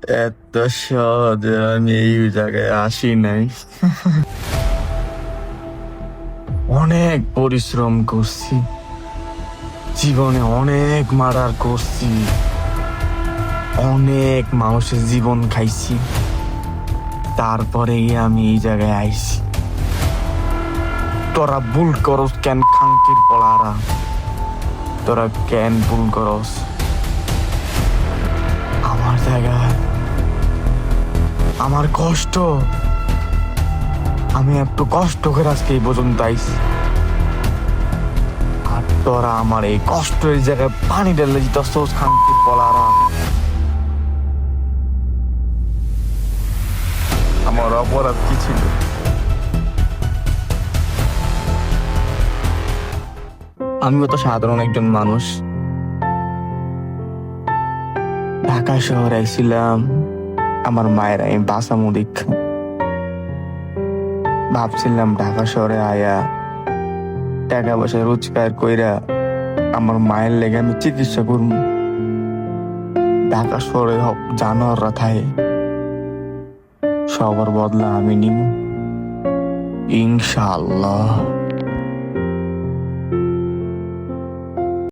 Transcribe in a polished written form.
এত সহজে আমি এই জায়গায় আসি নাই। অনেক পরিশ্রম করছি, জীবনে অনেক মার্ডার করছি, অনেক মানুষের জীবন খাইছি, তারপরে আমি এই জায়গায় আইছি। তোরা ভুল করস কেন খাঙ্কির পলারা? তোরা কেন ভুল করস? আমার জায়গায় আমার কষ্ট, আমি একটু কষ্ট করে আজকে এই পর্যন্ত আইছি, আর তোরা আমার এই কষ্টের জায়গায় পানি ঢেলে দিতেছ খাঙ্কির পলারা। আমার অপরাধ কি ছিল? আমিও তো সাধারণ একজন মানুষ। ঢাকা শহরে আইছিলাম আমার মায়ের আমি বাসামু দীক্ষা। ভাবছিলাম ঢাকা শহরে আয়া টাকা পয়সা রোজগার কইরা আমার মায়ের লেগে আমি চিকিৎসা করবো। ঢাকা শহরে জানোয়াররা থাকে, সবার বদলা আমি নিব ইনশাআল্লাহ।